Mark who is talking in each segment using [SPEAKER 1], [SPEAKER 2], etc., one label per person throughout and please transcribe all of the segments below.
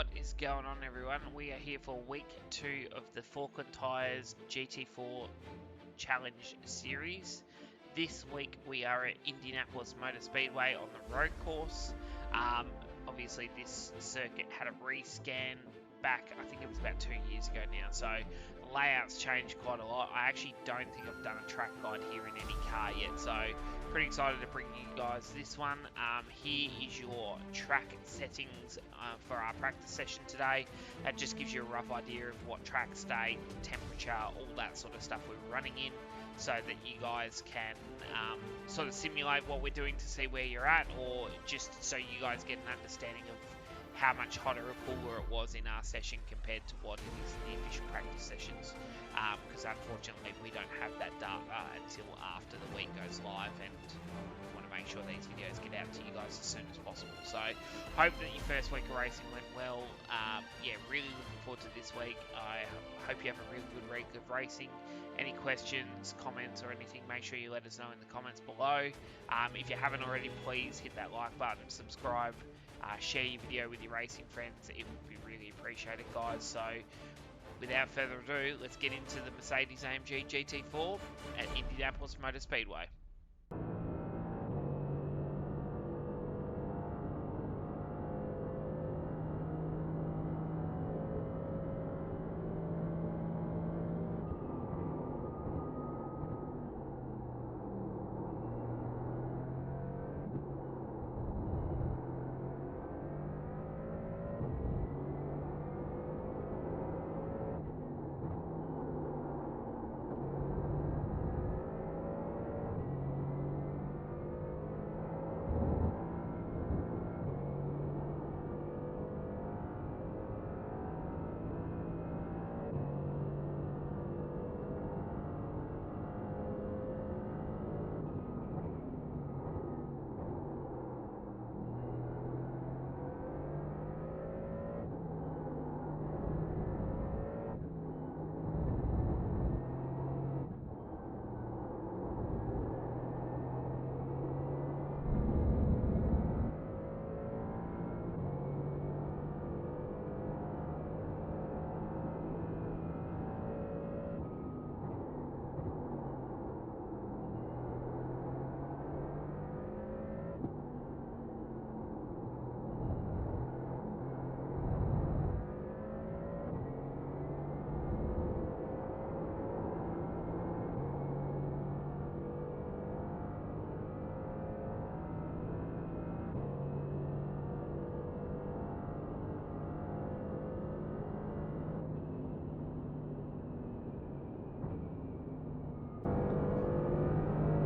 [SPEAKER 1] What is going on, everyone? We are here for week 2 of the Falken Tyres GT4 Challenge Series. This week we are at Indianapolis Motor Speedway on the road course. Obviously this circuit had a rescan back, I think it was about 2 years ago now, so the layout's changed quite a lot. I actually don't think I've done a track guide here in any car yet, so pretty excited to bring you guys this one. Here is your track settings for our practice session today. That just gives you a rough idea of what track state, temperature, all that sort of stuff we're running in, so that you guys can sort of simulate what we're doing to see where you're at, or just so you guys get an understanding of how much hotter or cooler it was in our session compared to what it is in the official practice sessions, because unfortunately we don't have that data until after the week goes live, and we want to make sure these videos get out to you guys as soon as possible. So hope that your first week of racing went well. Yeah, really looking forward to this week. I hope you have a really good week of racing. Any questions, comments or anything, make sure you let us know in the comments below. If you haven't already, please hit that like button, subscribe, share your video with your racing friends. It would be really appreciated, guys. So without further ado, let's get into the Mercedes AMG GT4 at Indianapolis Motor Speedway.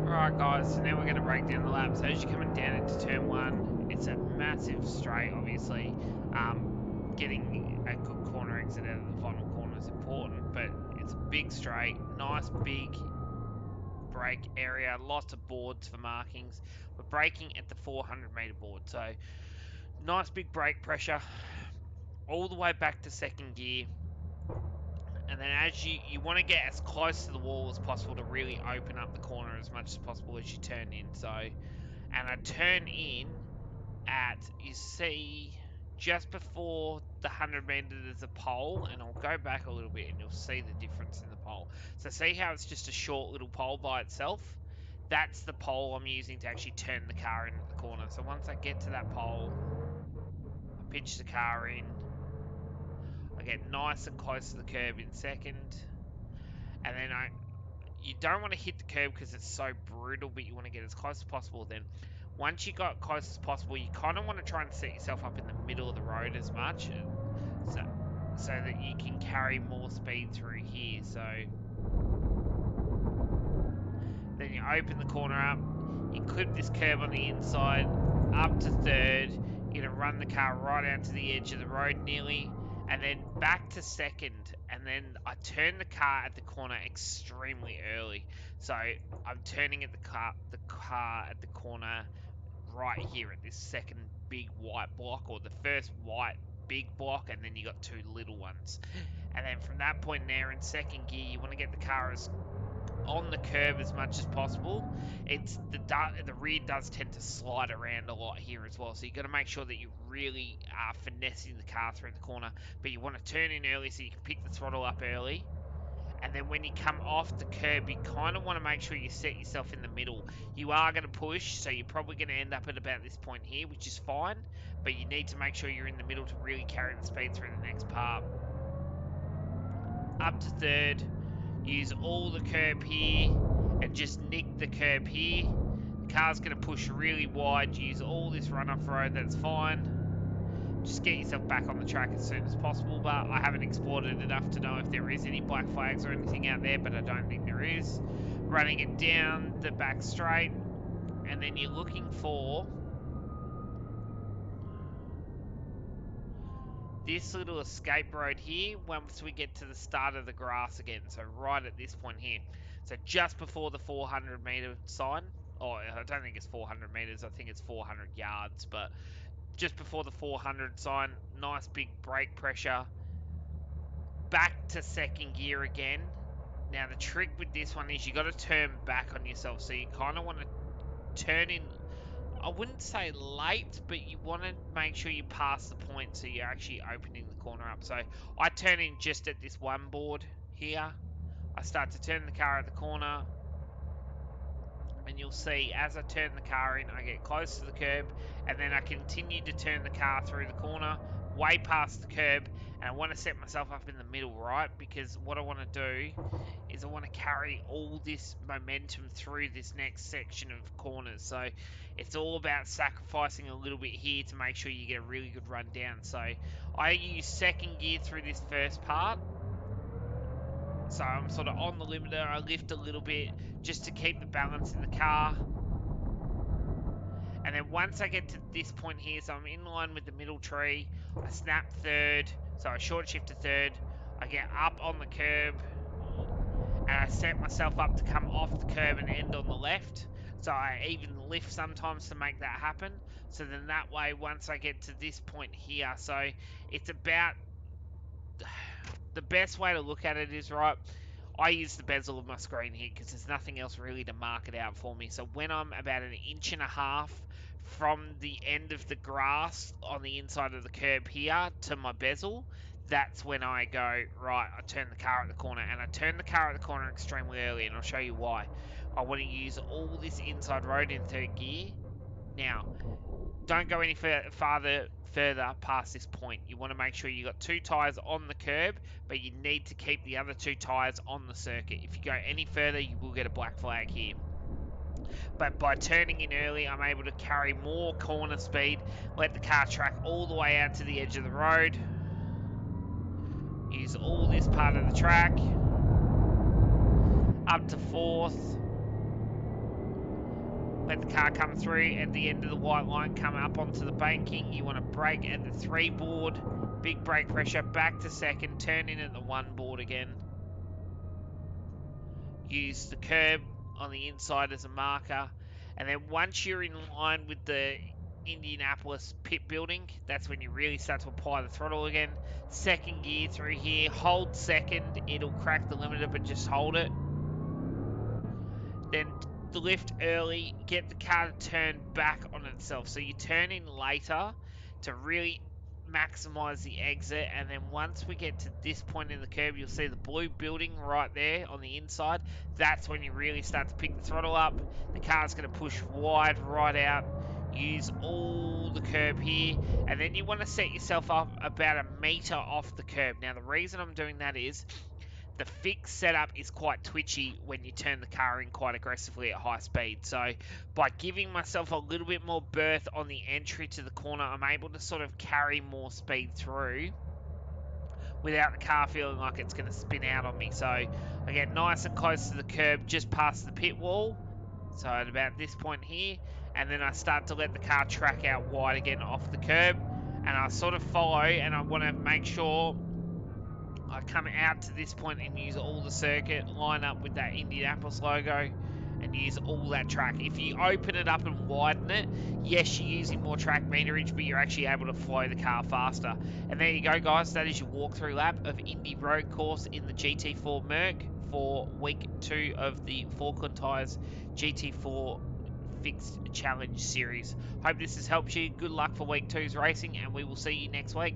[SPEAKER 1] Alright guys, so now we're going to break down the lap. So as you're coming down into turn 1, it's a massive straight, obviously. Getting a good corner exit out of the final corner is important, but it's a big straight, nice big brake area, lots of boards for markings. We're braking at the 400 meter board, so nice big brake pressure all the way back to second gear. And then as you want to get as close to the wall as possible to really open up the corner as much as possible as you turn in. So, and I turn in at, you see, just before the 100 meter there's a pole, and I'll go back a little bit and you'll see the difference in the pole. So see how it's just a short little pole by itself? That's the pole I'm using to actually turn the car in at the corner. So once I get to that pole, I pitch the car in. I get nice and close to the curb in second, and then you don't want to hit the curb because it's so brutal, but you want to get as close as possible. Then once you got close as possible, you kind of want to try and set yourself up in the middle of the road as much, so that you can carry more speed through here. So then you open the corner up, you clip this curb on the inside up to third, you're going to run the car right out to the edge of the road nearly, and then back to second, and then I turn the car at the corner extremely early. So I'm turning at the car at the corner right here at this second big white block, or the first white big block, and then you got two little ones. And then from that point there in second gear, you want to get the car as on the curb as much as possible. It's the rear does tend to slide around a lot here as well, so you got to make sure that you really are finessing the car through the corner. But you want to turn in early so you can pick the throttle up early. And then when you come off the curb, you kind of want to make sure you set yourself in the middle. You are going to push, so you're probably going to end up at about this point here, which is fine. But you need to make sure you're in the middle to really carry the speed through the next part. Up to third. Use all the curb here and just nick the curb here. The car's going to push really wide. Use all this run-off road, that's fine. Just get yourself back on the track as soon as possible, but I haven't explored it enough to know if there is any black flags or anything out there, but I don't think there is. Running it down the back straight, and then you're looking for this little escape road here once we get to the start of the grass again, so right at this point here. So just before the 400 meter sign, or I don't think it's 400 meters, I think it's 400 yards, but just before the 400 sign, nice big brake pressure. Back to second gear again. Now the trick with this one is you got to turn back on yourself, so you kind of want to turn in, I wouldn't say late, but you want to make sure you pass the point so you're actually opening the corner up. So I turn in just at this one board here. I start to turn the car at the corner, and you'll see as I turn the car in, I get close to the curb, and then I continue to turn the car through the corner, way past the curb, and I want to set myself up in the middle, right? Because what I want to do is I want to carry all this momentum through this next section of corners. So it's all about sacrificing a little bit here to make sure you get a really good run down. So I use second gear through this first part. So I'm sort of on the limiter, I lift a little bit just to keep the balance in the car. And then once I get to this point here, so I'm in line with the middle tree, I snap third, so I short shift to third, I get up on the curb, and I set myself up to come off the curb and end on the left. So I even lift sometimes to make that happen. So then that way, once I get to this point here, so it's about, the best way to look at it is, right, I use the bezel of my screen here because there's nothing else really to mark it out for me. So when I'm about 1.5 inches from the end of the grass on the inside of the curb here to my bezel, that's when I go, right, I turn the car at the corner. And I turn the car at the corner extremely early, and I'll show you why. I want to use all this inside road in third gear. Now, don't go any further past this point. You want to make sure you got 2 tyres on the curb, but you need to keep the other 2 tyres on the circuit. If you go any further, you will get a black flag here. But by turning in early, I'm able to carry more corner speed, let the car track all the way out to the edge of the road, use all this part of the track, up to fourth, let the car come through at the end of the white line, come up onto the banking. You want to brake at the 3 board, big brake pressure, back to second, turn in at the 1 board again. Use the curb on the inside as a marker, and then once you're in line with the Indianapolis pit building, that's when you really start to apply the throttle again. Second gear through here, hold second, it'll crack the limiter, but just hold it. Then the lift early, get the car to turn back on itself. So you turn in later to really maximize the exit, and then once we get to this point in the curb, you'll see the blue building right there on the inside. That's when you really start to pick the throttle up. The car's going to push wide right out. Use all the curb here, and then you want to set yourself up about 1 meter off the curb. Now the reason I'm doing that is the fixed setup is quite twitchy when you turn the car in quite aggressively at high speed. So by giving myself a little bit more berth on the entry to the corner, I'm able to sort of carry more speed through without the car feeling like it's going to spin out on me. So I get nice and close to the curb, just past the pit wall. So at about this point here, and then I start to let the car track out wide again off the curb, and I sort of follow, and I want to make sure I come out to this point and use all the circuit, line up with that Indianapolis logo, and use all that track. If you open it up and widen it, yes, you're using more track meterage, but you're actually able to flow the car faster. And there you go, guys. That is your walkthrough lap of Indy Road Course in the GT4 Merc. for week 2 of the Falken Tyres GT4 Fixed Challenge Series. Hope this has helped you. Good luck for week 2's racing, and we will see you next week.